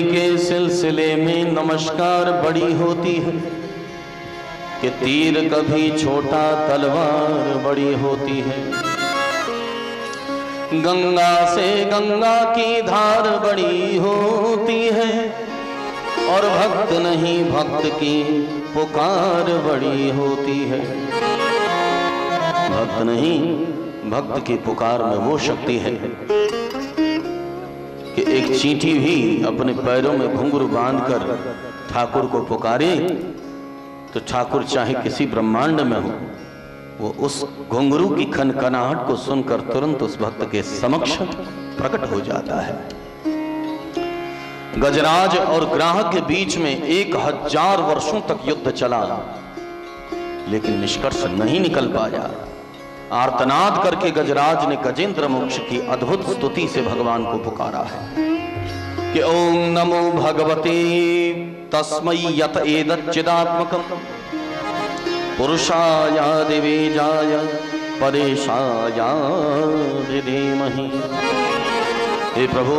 के सिलसिले में नमस्कार बड़ी होती है कि तीर कभी छोटा तलवार बड़ी होती है। गंगा से गंगा की धार बड़ी होती है और भक्त नहीं भक्त की पुकार बड़ी होती है। भक्त नहीं भक्त की पुकार में वो शक्ति है कि एक चींटी भी अपने पैरों में घुंघरू बांधकर ठाकुर को पुकारे तो ठाकुर चाहे किसी ब्रह्मांड में हो, वो उस घुंघरू की खनखनाहट को सुनकर तुरंत उस भक्त के समक्ष प्रकट हो जाता है। गजराज और ग्राहक के बीच में 1000 वर्षों तक युद्ध चला, लेकिन निष्कर्ष नहीं निकल पाया। आर्तनाद करके गजराज ने गजेंद्र मोक्ष की अद्भुत स्तुति से भगवान को पुकारा है कि ओम नमो भगवते तस्मै यत एतच्चिदात्मकं पुरुषाय दिवेजाय परेशाय धीमहि। हे प्रभु,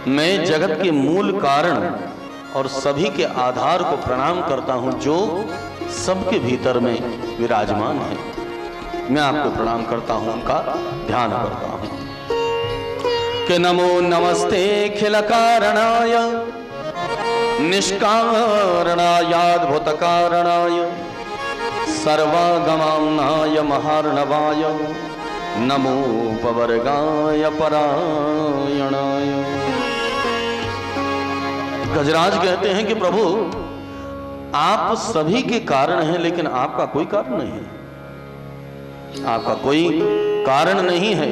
मैं जगत के मूल कारण और सभी के आधार को प्रणाम करता हूं जो सबके भीतर में विराजमान है। मैं आपको प्रणाम करता हूं, उनका ध्यान करता हूं कि नमो नमस्ते खिल कारणाय निष्कारणाय अद्भुत कारणाय सर्वागमाय महार्णवाय नमो पवर्गाय परायणाय। गजराज कहते हैं कि प्रभु, आप सभी के कारण हैं, लेकिन आपका कोई कारण नहीं है। आपका कोई कारण नहीं है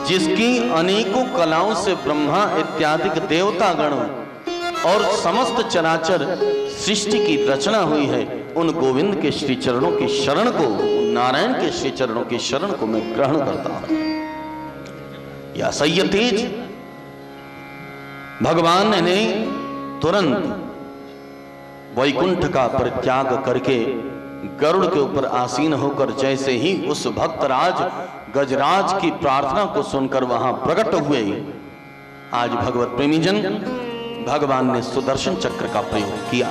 जिसकी अनेकों कलाओं से ब्रह्मा इत्यादि देवता गण और समस्त चराचर सृष्टि की रचना हुई है। उन गोविंद के श्री चरणों की शरण को, नारायण के श्री चरणों की शरण को मैं ग्रहण करता हूं। या सह्य तेज भगवान ने तुरंत वैकुंठ का परित्याग करके गरुड़ के ऊपर आसीन होकर जैसे ही उस भक्तराज गजराज की प्रार्थना को सुनकर वहां प्रकट हुए, आज भगवत प्रेमीजन भगवान ने सुदर्शन चक्र का प्रयोग किया।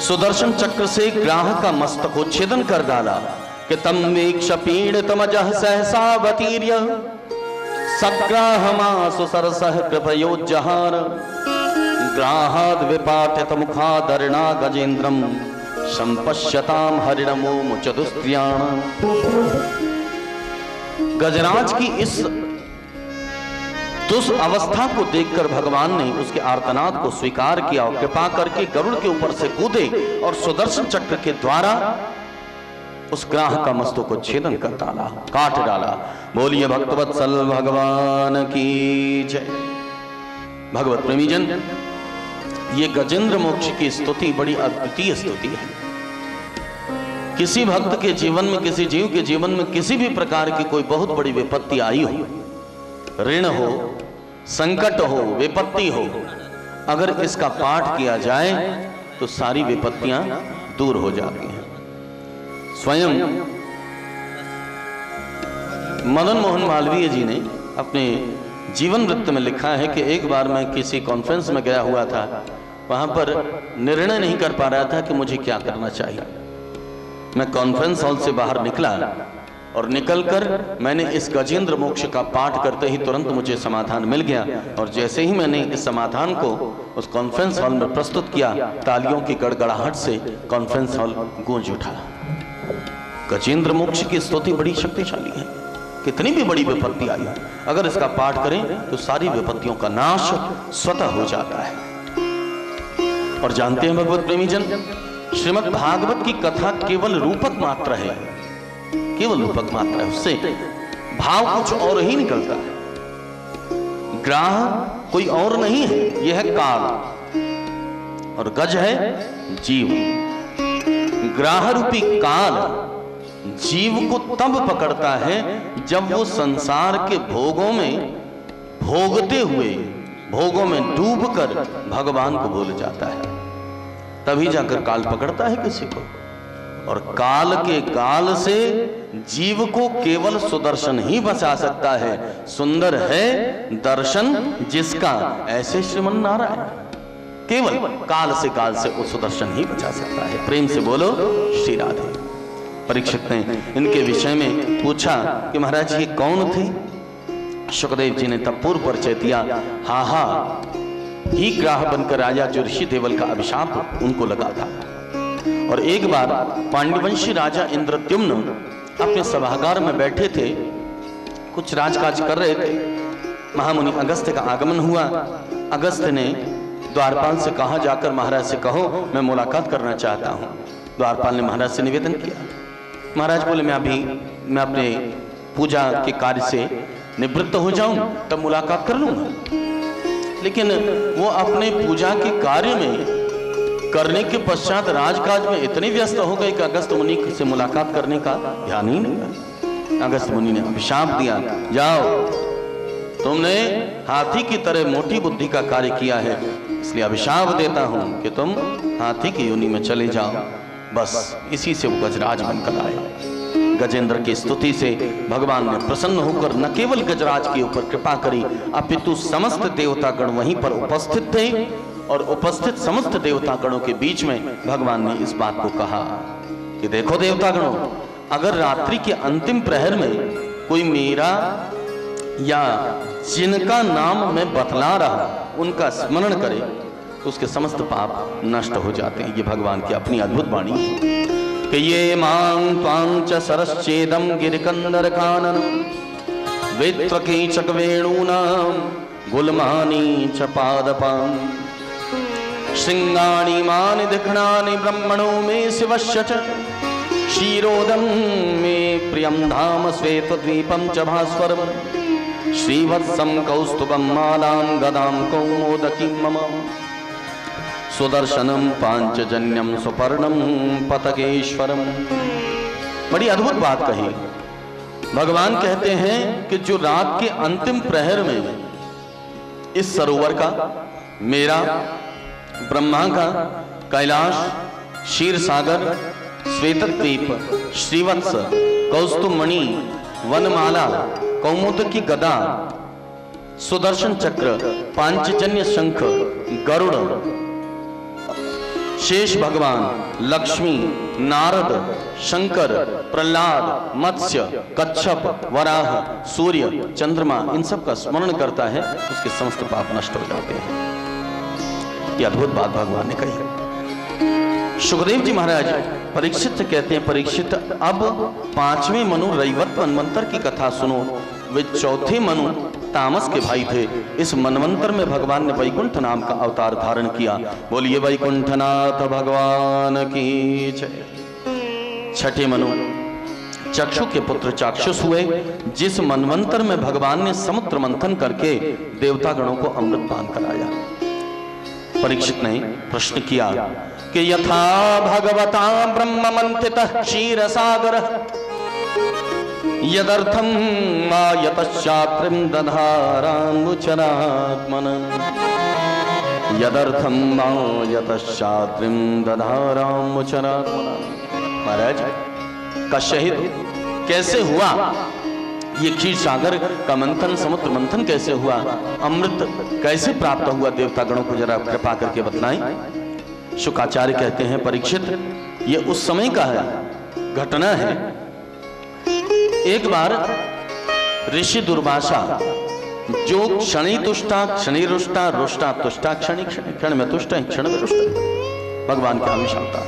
सुदर्शन चक्र से ग्राह का मस्तकोच्छेदन कर डाला कि तम वीक्ष पीड़ितमजः सहसावतीर्य सग्राहमासु सरसः कृपयोज्जहार ग्राहाद् विपाटित मुखादर्णा गजेन्द्रम संपश्यताम हरिणमो मुचतुस्त्रियाण। गजराज की इस दुस अवस्था को देखकर भगवान ने उसके आर्तनाद को स्वीकार किया और कृपा करके गरुड़ के ऊपर से कूदे और सुदर्शन चक्र के द्वारा उस ग्राह का मस्तक को छेदन कर डाला, काट डाला। बोलिए भक्तवत्सल भगवान की जय। भगवत प्रेमीजन, ये गजेंद्र मोक्ष की स्तुति बड़ी अद्वितीय स्तुति है। किसी भक्त के जीवन में, किसी जीव के जीवन में किसी भी प्रकार की कोई बहुत बड़ी विपत्ति आई हो, ऋण हो, संकट हो, विपत्ति हो, अगर इसका पाठ किया जाए तो सारी विपत्तियां दूर हो जाती हैं। स्वयं मदन मोहन मालवीय जी ने अपने जीवन वृत्त में लिखा है कि एक बार मैं किसी कॉन्फ्रेंस में गया हुआ था, वहां पर निर्णय नहीं कर पा रहा था कि मुझे क्या करना चाहिए। मैं कॉन्फ्रेंस हॉल से बाहर निकला और निकलकर मैंने इस गजेंद्र मोक्ष का पाठ करते ही तुरंत मुझे समाधान मिल गया। और जैसे ही मैंने इस समाधान को उस कॉन्फ्रेंस हॉल में प्रस्तुत किया, तालियों की गड़गड़ाहट से कॉन्फ्रेंस हॉल गूंज उठा। गजेंद्र मोक्ष की स्तुति बड़ी शक्तिशाली है। कितनी भी बड़ी विपत्ति आई, अगर इसका पाठ करें तो सारी विपत्तियों का नाश स्वतः हो जाता है। और जानते हैं भगवत प्रेमीजन, श्रीमद् भागवत की कथा केवल रूपक मात्र है, केवल रूपक मात्र है, उससे भाव कुछ और ही निकलता है। ग्राह कोई और नहीं है, यह है काल और गज है जीव। ग्राह रूपी काल जीव को तब पकड़ता है जब वो संसार के भोगों में भोगते हुए, भोगों में डूबकर भगवान को भूल जाता है। तभी जाकर काल पकड़ता है किसी को। और काल के गाल से जीव को केवल सुदर्शन ही बचा सकता है। सुंदर है दर्शन जिसका, ऐसे श्रीमन नारायण। केवल काल से गाल से वो सुदर्शन ही बचा सकता है। प्रेम से बोलो श्री राधे। परीक्षित ने इनके विषय में पूछा कि महाराज ये कौन थे? सुखदेव जी ने तब पूर्व परिचय दिया। हा ही ग्राह बनकर राजा जो ऋषि देवल का अभिशाप उनको लगा था। और एक बार पांड्यवंशी राजा इंद्रद्युम्न अपने सभागार में बैठे थे, कुछ राजकाज कर रहे थे। महामुनि अगस्त्य का आगमन हुआ। अगस्त्य ने द्वारपाल से कहा, जाकर महाराज से कहो मैं मुलाकात करना चाहता हूं। द्वारपाल ने महाराज से निवेदन किया। महाराज बोले मैं अपने पूजा के कार्य से निवृत्त हो जाऊं तब मुलाकात कर लूंगा। लेकिन वो अपने पूजा के कार्य में करने के पश्चात राजकाज में इतने व्यस्त हो गए कि अगस्त मुनि से मुलाकात करने का ध्यान ही नहीं रहा। अगस्त मुनि ने अभिशाप दिया, जाओ तुमने हाथी की तरह मोटी बुद्धि का कार्य किया है, इसलिए अभिशाप देता हूं कि तुम हाथी की योनि में चले जाओ। बस इसी से वो गजराज बनकर आए। गजेंद्र की स्तुति से भगवान ने प्रसन्न होकर न केवल गजराज के ऊपर कृपा करी, अपितु समस्त देवतागण वहीं पर उपस्थित थे। और उपस्थित समस्त देवतागणों के बीच में भगवान ने इस बात को कहा कि देखो देवतागणों, अगर रात्रि के अंतिम प्रहर में कोई मेरा या जिनका नाम मैं बतला रहा उनका स्मरण करे तो उसके समस्त पाप नष्ट हो जाते हैं। ये भगवान की अपनी अद्भुत वाणी है कि ये मां त्वां च सरश्चेदं गिरिकंदर कानन वेत्वकीचक वेणूनां गुलमानी च पादपां श्रृंगाणि मानि दिखणानि ब्रह्मणो मे शिवस्य च क्षीरोदं मे प्रियं धाम श्वेतद्वीपं च भास्वरम् श्रीवत्सं कौस्तुभं मालां गदां कौमोदकीं मम सुदर्शनं पांचजन्यं सुपर्णं पतकेश्वरम्। बड़ी अद्भुत बात कही। भगवान कहते हैं कि जो रात के अंतिम प्रहर में इस सरोवर का, मेरा, ब्रह्मा का, कैलाश, क्षीर सागर, श्वेतद्वीप, श्रीवत्स, कौस्तुभमणि, वनमाला, कौमुदकी गदा, सुदर्शन चक्र, पांचजन्य शंख, गरुड़, शेष भगवान, लक्ष्मी, नारद, शंकर, प्रहलाद, मत्स्य, कच्छप, वराह, सूर्य, चंद्रमा, इन सब का स्मरण करता है, उसके समस्त पाप नष्ट हो जाते हैं। ये अद्भुत बात भगवान ने कही। सुखदेव जी महाराज परीक्षित से कहते हैं, परीक्षित अब 5वें मनु रैवत मनवंतर की कथा सुनो। वे चौथे मनु तामस के भाई थे। इस मनवंतर में भगवान ने वैकुंठ नाम का अवतार धारण किया। बोलिए वैकुंठनाथ भगवान की जय। छठे मनु चक्षु के पुत्र चाक्षुष हुए। जिस मनवंतर में भगवान ने समुद्र मंथन करके देवतागणों को अमृत पान कराया। परीक्षित ने प्रश्न किया कि यथा भगवता ब्रह्म मंथितः क्षीर सागर यदर्थं मायतश्चात्रिं दधारामुचरात्मन यदर्थं मायतश्चात्रिं दधारामुचरात्मन। महाराज का शहीद कैसे हुआ? ये क्षीर सागर का मंथन, समुद्र मंथन कैसे हुआ? अमृत कैसे प्राप्त हुआ? देवतागणों को जरा कृपा करके बतलाएं। शुकाचार्य कहते हैं, परीक्षित ये उस समय का है घटना है। एक बार ऋषि दुर्वासा, जो क्षणी तुष्टा क्षणी रुष्टा रुष्टा तुष्टा क्षणी क्षण में तुष्ट है क्षण में रुष्ट है, भगवान का हमेशा होता है,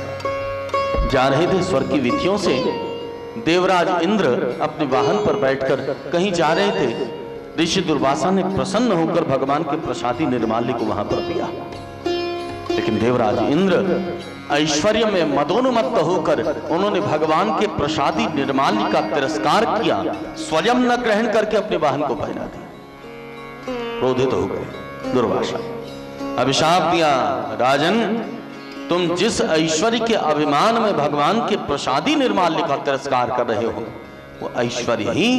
जा रहे थे स्वर्ग की विधियों से। देवराज इंद्र अपने वाहन पर बैठकर कहीं जा रहे थे। ऋषि दुर्वासा ने प्रसन्न होकर भगवान के प्रसादी निर्माल्य को वहां पर दिया। लेकिन देवराज इंद्र ऐश्वर्य में मदोन्मत्त होकर उन्होंने भगवान के प्रसादी निर्माल्य का तिरस्कार किया, स्वयं न ग्रहण करके अपने वाहन को पहना दिया। क्रोधित हो गए दुर्वासा, अभिशाप दिया, राजन तुम जिस ऐश्वर्य के अभिमान में भगवान के प्रसादी निर्माल्य का तिरस्कार कर रहे हो, वो ऐश्वर्य ही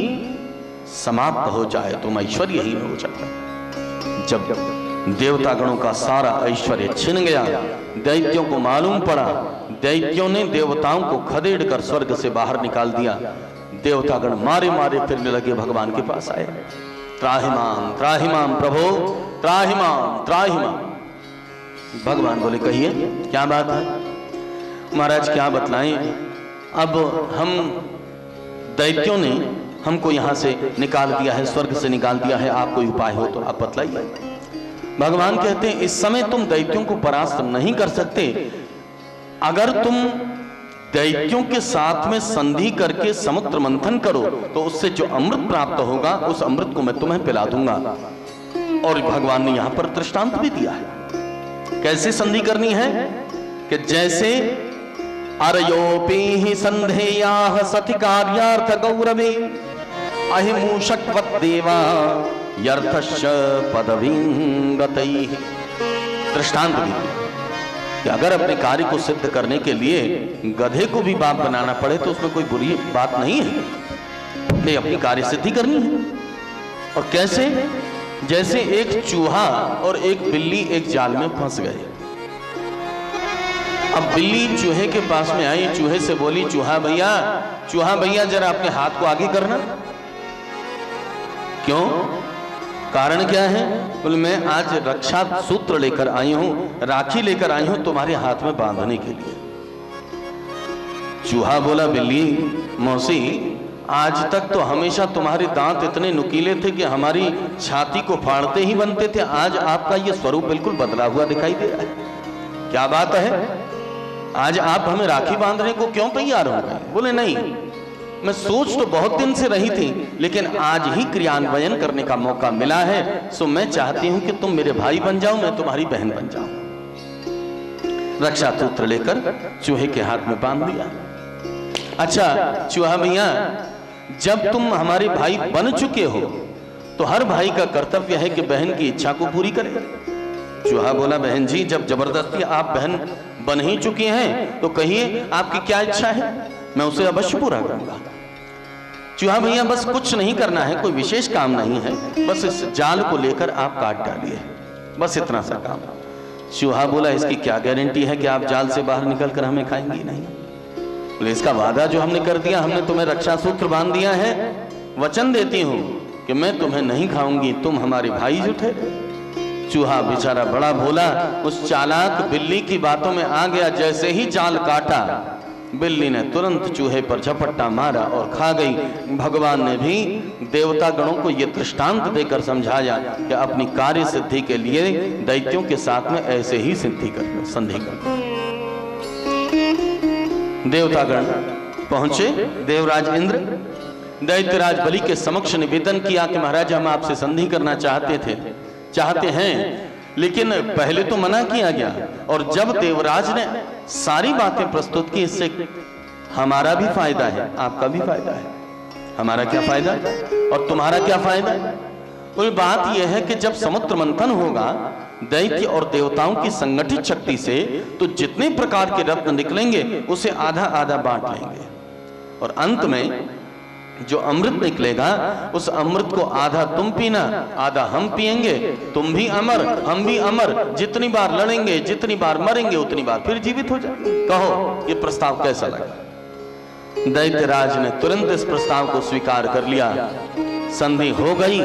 समाप्त हो जाए, तुम ऐश्वर्यहीन हो जाए। जब देवतागणों का सारा ऐश्वर्य छिन गया। दैत्यों को मालूम पड़ा, दैत्यों ने देवताओं को खदेड़ कर स्वर्ग से बाहर निकाल दिया। देवतागण मारे मारे फिरने लगे, भगवान के पास आए। त्राहिमाम त्राहिमाम प्रभो, त्राहिमाम त्राहिमाम। भगवान बोले कहिए क्या बात है? महाराज क्या बतलाएं, अब हम दैत्यों ने हमको यहां से निकाल दिया है, स्वर्ग से निकाल दिया है, आप कोई उपाय हो तो आप बतलाइए। भगवान कहते हैं इस समय तुम दैत्यों को परास्त नहीं कर सकते। अगर तुम दैत्यों के साथ में संधि करके समुद्र मंथन करो तो उससे जो अमृत प्राप्त होगा उस अमृत को मैं तुम्हें पिला दूंगा। और भगवान ने यहां पर दृष्टांत भी दिया है कैसे संधि करनी है, कि जैसे अरयोपि संधेयाः सति कार्यार्थ गौरवे अहिमूषकवत् देवा यर्थश्च पदवीं गतैः। दृष्टांत भी कि अगर अपने कार्य को सिद्ध करने के लिए गधे को भी बाप बनाना पड़े तो उसमें कोई बुरी बात नहीं है, नहीं अपनी कार्य सिद्धि करनी है। और कैसे? जैसे एक चूहा और एक बिल्ली एक जाल में फंस गए। अब बिल्ली चूहे के पास में आई, चूहे से बोली चूहा भैया जरा अपने हाथ को आगे करना। क्यों? कारण क्या है? बोले मैं आज रक्षा सूत्र लेकर आई हूं, राखी लेकर आई हूं तुम्हारे हाथ में बांधने के लिए। चूहा बोला बिल्ली मौसी, आज तक तो हमेशा तुम्हारे दांत इतने नुकीले थे कि हमारी छाती को फाड़ते ही बनते थे, आज आपका ये स्वरूप बिल्कुल बदला हुआ दिखाई दे रहा है, क्या बात है? आज आप हमें राखी बांधने को क्यों तैयार हो गए? बोले नहीं, मैं सोच तो बहुत दिन से रही थी लेकिन आज ही क्रियान्वयन करने का मौका मिला है, सो मैं चाहती हूं कि तुम मेरे भाई बन जाओ, मैं तुम्हारी बहन बन जाऊं। रक्षा सूत्र लेकर चूहे के हाथ में बांध दिया। अच्छा चूहा भैया, जब तुम हमारे भाई बन चुके हो तो हर भाई का कर्तव्य है कि बहन की इच्छा को पूरी करे। चूहा बोला बहन जी, जब जबरदस्ती आप बहन बन ही चुके हैं तो कहिए आपकी क्या इच्छा है, मैं उसे अवश्य पूरा करूंगा। चूहा भैया बस कुछ नहीं करना है, कोई विशेष काम नहीं है, बस इस जाल को लेकर आप काट डालिए, बस इतना सा काम। चूहा बोला इसकी क्या गारंटी है कि आप जाल से बाहर निकलकर हमें खाएंगी नहीं? बोले इसका वादा जो हमने कर दिया, हमने तुम्हें रक्षा सूत्र बांध दिया है, वचन देती हूं कि मैं तुम्हें नहीं खाऊंगी, तुम हमारे भाई जुटे। चूहा बेचारा बड़ा भोला उस चालाक बिल्ली की बातों में आ गया। जैसे ही जाल काटा बिल्ली ने तुरंत चूहे पर झपट्टा मारा और खा गई। भगवान ने भी देवता गणों को यह दृष्टांत देकर समझाया कि अपनी कार्य सिद्धि के लिए दैत्यों के साथ में ऐसे ही संधि कर। देवतागण पहुंचे, देवराज इंद्र दैत्यराज बलि के समक्ष निवेदन किया कि महाराज हम आपसे संधि करना चाहते हैं, लेकिन पहले तो मना किया गया। और जब देवराज ने सारी बातें प्रस्तुत की, इससे हमारा भी फायदा है, आपका भी फायदा है। हमारा क्या फायदा और तुम्हारा क्या फायदा? कोई बात यह है कि जब समुद्र मंथन होगा दैत्य और देवताओं की संगठित शक्ति से, तो जितने प्रकार के रत्न निकलेंगे उसे आधा आधा बांट लेंगे, और अंत में जो अमृत निकलेगा उस अमृत को आधा तुम पीना, आधा हम पिएंगे। तुम भी अमर, हम भी अमर, जितनी बार लड़ेंगे, जितनी बार मरेंगे, उतनी बार फिर जीवित हो जाएंगे। कहो ये प्रस्ताव कैसा लगा? दैत्यराज ने तुरंत इस प्रस्ताव को स्वीकार कर लिया। संधि हो गई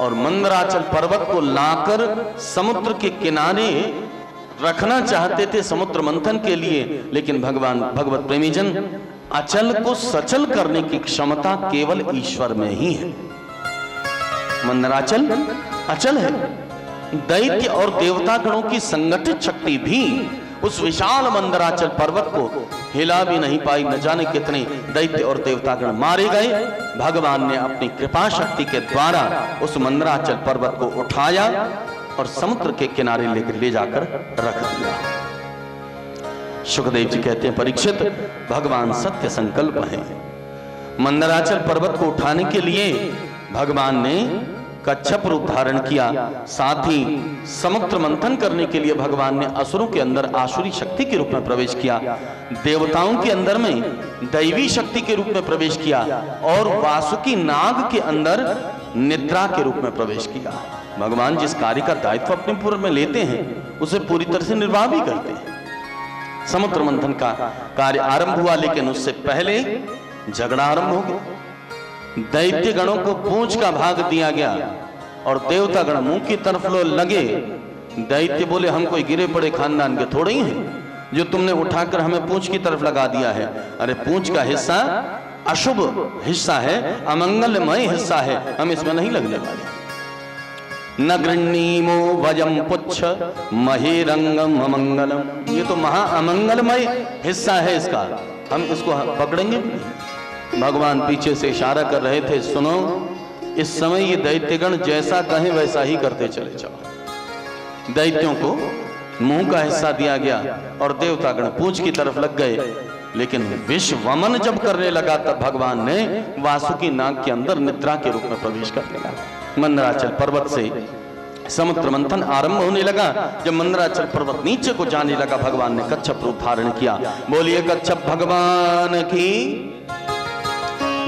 और मंदराचल पर्वत को लाकर समुद्र के किनारे रखना चाहते थे समुद्र मंथन के लिए, लेकिन भगवत प्रेमी जन, अचल को सचल करने की क्षमता केवल ईश्वर में ही है। मंदराचल अचल है, दैत्य और देवता गणों की संगठित शक्ति भी उस विशाल मंदराचल पर्वत को हिला भी नहीं पाई। न जाने कितने दैत्य और देवतागण मारे गए। भगवान ने अपनी कृपा शक्ति के द्वारा उस मंदराचल पर्वत को उठाया और समुद्र के किनारे लेकर ले जाकर रख दिया। सुखदेव जी कहते हैं परीक्षित, भगवान सत्य संकल्प है। मंदराचल पर्वत को उठाने के लिए भगवान ने कच्छप रूप धारण किया, साथ ही समुद्र मंथन करने के लिए भगवान ने असुरों के अंदर आसुरी शक्ति के रूप में प्रवेश किया, देवताओं के अंदर में दैवी शक्ति के रूप में प्रवेश किया, और वासुकी नाग के अंदर निद्रा के रूप में प्रवेश किया। भगवान जिस कार्य का दायित्व अपने पूर्व में लेते हैं उसे पूरी तरह से निर्वाह भी करते हैं। समुद्र मंथन का कार्य आरंभ हुआ, लेकिन उससे पहले झगड़ा आरंभ हो गया। दैत्य गणों को पूंछ का भाग दिया गया और देवता गण मुंह की तरफ लगे। दैत्य बोले हम कोई गिरे पड़े खानदान के थोड़े ही हैं जो तुमने उठाकर हमें पूंछ की तरफ लगा दिया है। अरे पूंछ का हिस्सा अशुभ हिस्सा है, अमंगलमय हिस्सा है, हम इसमें नहीं लगने वाले। न गृह्णीमो वजम पुच्छ महेरंगम अमंगलम, ये तो महा अमंगलमय हिस्सा है इसका, हम इसको पकड़ेंगे नहीं। भगवान पीछे से इशारा कर रहे थे, सुनो इस समय ये दैत्यगण जैसा कहें वैसा ही करते चले जाओ। दैत्यों को मुंह का हिस्सा दिया गया और देवतागण पूंछ की तरफ लग गए। लेकिन विष वमन जब करने लगा तब भगवान ने वासुकी नाग के अंदर निद्रा के रूप में प्रवेश करने लगा। मंदराचल पर्वत से समुद्र मंथन आरंभ होने लगा। जब मंदराचल पर्वत नीचे को जाने लगा भगवान ने कच्छप रूप धारण किया। बोलिए कच्छप भगवान की।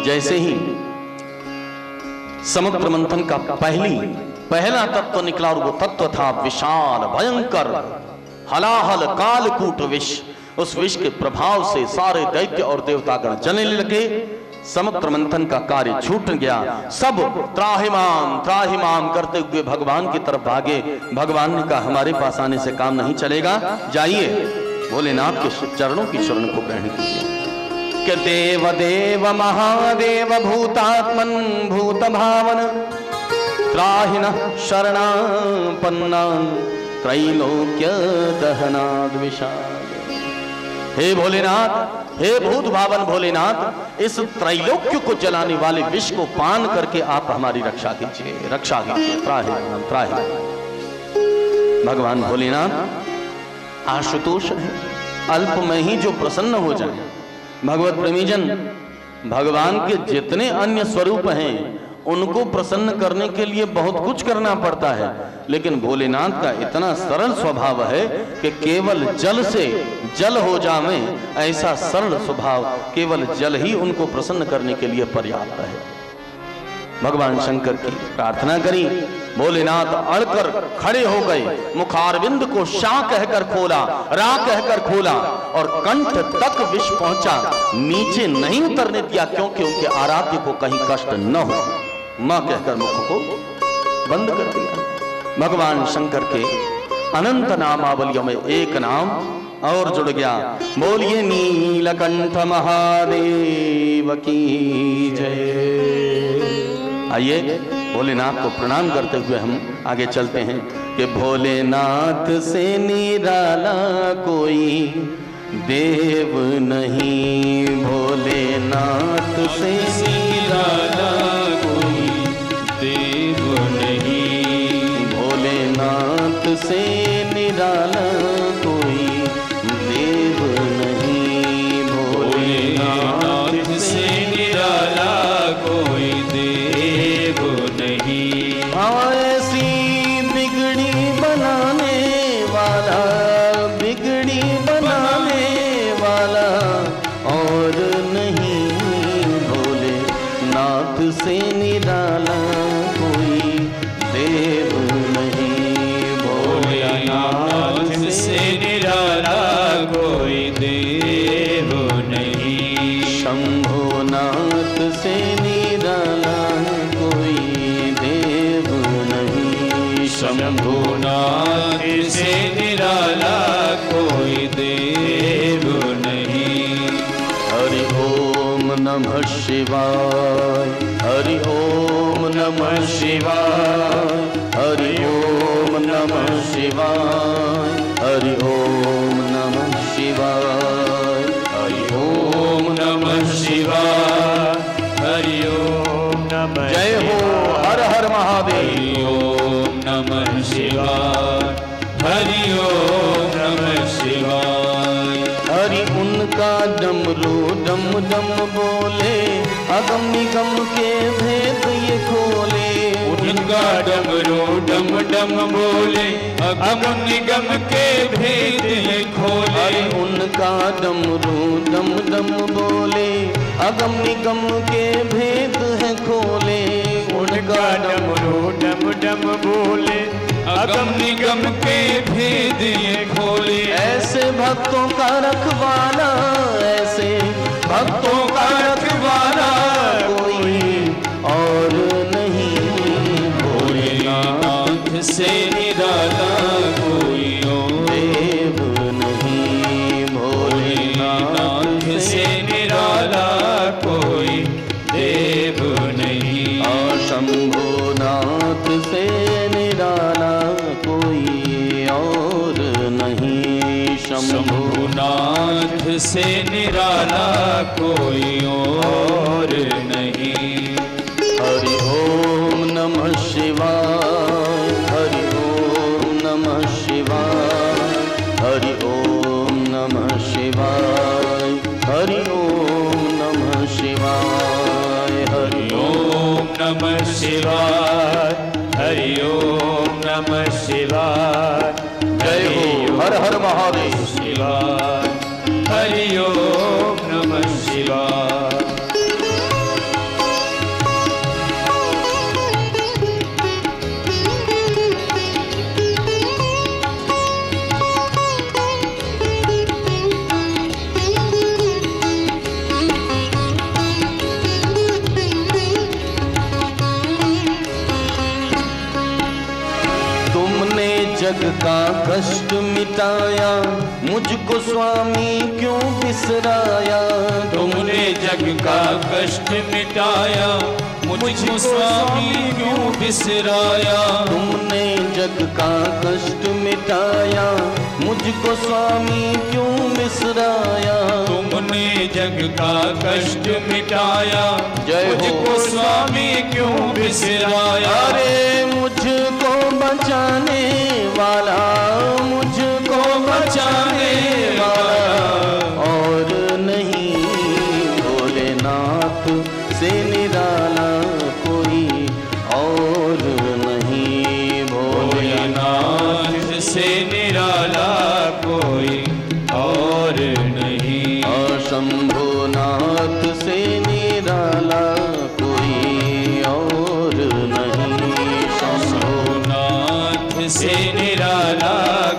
जैसे ही समुद्र मंथन का पहला तत्व निकला और वो तत्व था विशाल भयंकर हलाहल कालकूट विष। उस विष के प्रभाव से सारे दैत्य और देवतागण जलने लगे। समुद्र मंथन का कार्य छूट गया। सब त्राहिमाम त्राहिमाम करते हुए भगवान की तरफ भागे। भगवान ने कहा हमारे पास आने से काम नहीं चलेगा, जाइए भोलेनाथ के चरणों की शरण को ग्रहण कीजिए। कि देव देव महादेव भूतात्मन भूत भावन त्राहिन शरणापन्ना त्रैलोक्य दहनाद विशाल। हे भोलेनाथ, हे भूत भावन भोलेनाथ, इस त्रैलोक्य को जलाने वाले विष को पान करके आप हमारी रक्षा कीजिए, रक्षा कीजिए। त्राहि त्राहि। भगवान भोलेनाथ आशुतोष है, अल्प में ही जो प्रसन्न हो जाए। भगवत प्रेमीजन, भगवान के जितने अन्य स्वरूप हैं उनको प्रसन्न करने के लिए बहुत कुछ करना पड़ता है, लेकिन भोलेनाथ का इतना सरल स्वभाव है कि केवल जल से जल हो जावे, ऐसा सरल स्वभाव, केवल जल ही उनको प्रसन्न करने के लिए पर्याप्त है। भगवान शंकर की प्रार्थना करी। भोलेनाथ अड़कर खड़े हो गए, मुखारविंद को शाह कहकर खोला, रा कहकर खोला और कंठ तक विष पहुंचा। नीचे नहीं उतरने दिया क्योंकि उनके आराध्य को कहीं कष्ट न हो। मां कहकर मुख को बंद कर दिया। भगवान शंकर के अनंत नामावलियों में एक नाम और जुड़ गया। बोलिए नीलकंठ महादेव की जय। आइए भोलेनाथ को प्रणाम करते हुए हम आगे चलते हैं कि भोलेनाथ से निराला कोई देव नहीं, भोलेनाथ से निराला कोई देव नहीं, भोलेनाथ से निराला कोई देव नहीं, भोलेनाथ से निराला कोई देव नहीं। ऐसी बिगड़ी बनाने वाला, बिगड़ी बनाने वाला और नहीं, भोलेनाथ से निराला कोई देव नहीं, भोलेनाथ से निराला कोई देव नहीं, शंभोनाथ से निराला कोई देव नहीं, शंभोनाथ से निराला कोई देव नहीं। हरि ओम नमः शिवाय, हरि ओम नमः शिवाय, हरि ओम नमः शिवाय, हरि ओम नमः शिवाय, हरि ओम नमः शिवाय, हरि ओम नमः। जय हो हर हर महादेव। हरि ओम नमः शिवाय, हरि ओम नमः शिवाय। हरि उनका डमरू डम डम बोले, अगम निगम के भेद ये खोले, उनका डमरू डम डम बोले, अगम निगम के भेद ये खोले, उनका डमरू डम डम बोले, अगम निगम के भेद है खोले, उनका डमरू डम डम बोले, अगम निगम के भेद ये खोले। ऐसे भक्तों का रखवाला, ऐसे भक्तों का रखवाला कोई और नहीं। भोलेनाथ से निराला कोई और देव नहीं, भोलेनाथ से निराला कोई देव नहीं। शंभुनाथ से निराला कोई और नहीं। शंभुनाथ से निराला कोई और नहीं। हरि ओम नमः शिवाय, हरि ओम नमः शिवाय, हरि ओम नमः शिवाय, हरि ओम नमः शिवाय, हरि ओम नमः शिवाय, हरि ओम नमः शिवाय। जय हो। हर हर महादेव। शिवाय, हरि ओम नमः शिवाय। जग का कष्ट मिटाया, मुझको स्वामी क्यों बिसराया। तुमने जग का कष्ट मिटाया, मुझको स्वामी क्यों बिसराया। तुमने जग का कष्ट मिटाया, मुझको स्वामी क्यों बिसराया। तुमने जग का कष्ट मिटाया, जय मुझको स्वामी क्यों बिसराया। अरे मुझको बचाने वाला, मुझको बचाने वाला और नहीं। भोलेनाथ से निराला कोई और नहीं। भोलेनाथ से निराला कोई और नहीं। शंभुनाथ से निराला कोई और नहीं। शंभुनाथ से निराला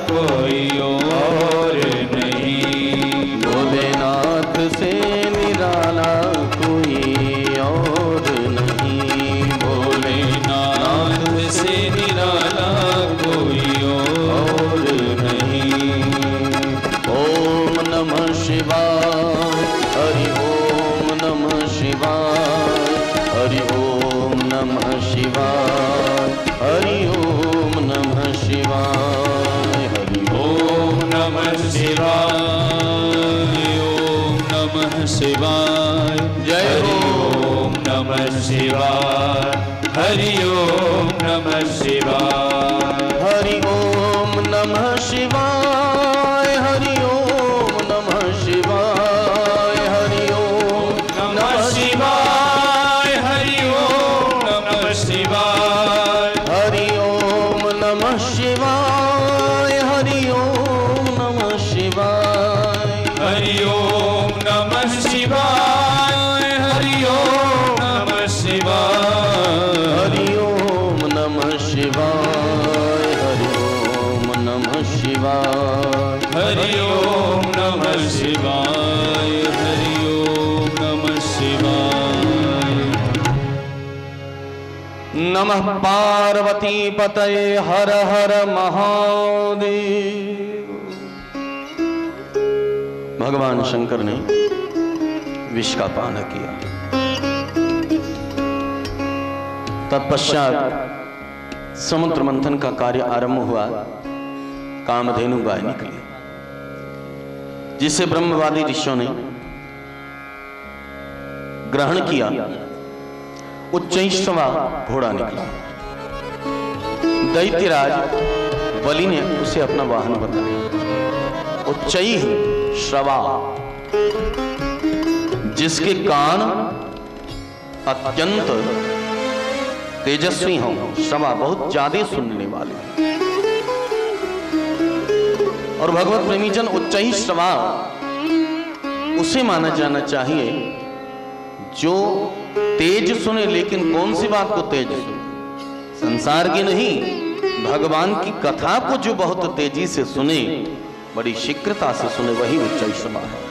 कोई और नहीं। भोलेनाथ से निराला कोई और नहीं। भोलेनाथ से निराला कोई और नहीं। ओम नमः शिवाय, हरि ओम नमः शिवाय, हरि ओम नमः शिवाय, हरि ओम नमः शिवाय, हरि ओम नमः शिवाय, ओम नमः शिवाय। जय हो। ओम नमः शिवाय, हरि ओम नमः शिवाय। हरि ओम नमः शिवाय, हरि ओम नमः शिवाय, हरि ओम नमः शिवाय, हरि ओम नमः शिवाय। हरि ओम नमः शिवाय, हरि ओम नमः शिवाय। हरि ओम नमः शिवाय, हरि ओम नमः शिवाय। हरि ओम नमः शिवाय, हरि ओम नमः शिवाय। हरि ओम नमः शिवाय, हरि ओम नमः शिवाय। नमः पार्वती पतये हर हर महादेव। भगवान शंकर ने विष का पान किया। तत्पश्चात समुद्र मंथन का कार्य आरंभ हुआ। कामधेनु गाय निकली, जिसे ब्रह्मवादी ऋषियों ने ग्रहण किया। उच्चैश्रवा घोड़ा निकला। दैत्यराज बलि ने उसे अपना वाहन बताया। उच्चैः श्रवा, जिसके कान अत्यंत तेजस्वी हों। श्रवा बहुत ज्यादा सुनने वाले। और भगवत प्रेमी जन उच्चैः श्रवा उसे माना जाना चाहिए जो तेज सुने, लेकिन कौन सी बात को तेज सुने? संसार की नहीं, भगवान की कथा को जो बहुत तेजी से सुने, बड़ी शीघ्रता से सुने, वही उच्चैश्रमा है।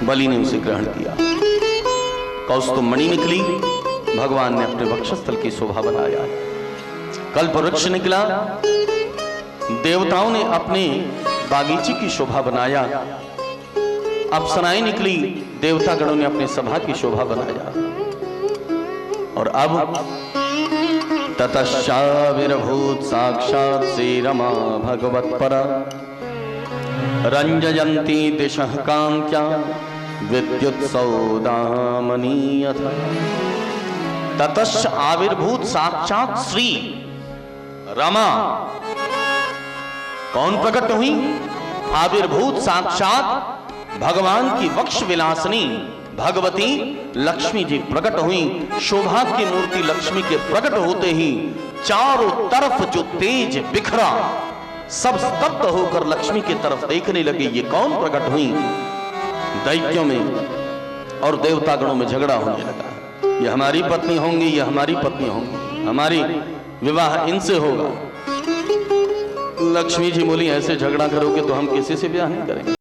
बलि ने उसे ग्रहण किया। कौस्तुभ मणि निकली, भगवान ने अपने वक्षस्थल की शोभा बनाया। कल्प वृक्ष निकला, देवताओं ने अपने बागीचे की शोभा बनाया। अप्सराएं निकली, देवता गणों ने अपने सभा की शोभा बनाया। और अब ततश्चाविर्भूत साक्षात् श्री रमा भगवत्परा रंजयन्ती दिशः कांत्या विद्युत सौदामनीयथा। ततश्च आविर्भूत साक्षात् श्री रमा, कौन प्रकट हुई? आविर्भूत साक्षात भगवान की वक्ष विलासनी भगवती लक्ष्मी जी प्रकट हुई। शोभा की मूर्ति लक्ष्मी के प्रकट होते ही चारों तरफ जो तेज बिखरा, सब स्तब्ध होकर लक्ष्मी की तरफ देखने लगे। ये कौन प्रकट हुई? दैत्यों में और देवता गणों में झगड़ा होने लगा। ये हमारी पत्नी होंगी, ये हमारी पत्नी होंगी, हमारी विवाह इनसे होगा। लक्ष्मी जी बोली, ऐसे झगड़ा करोगे तो हम किसी से ब्याह नहीं करेंगे।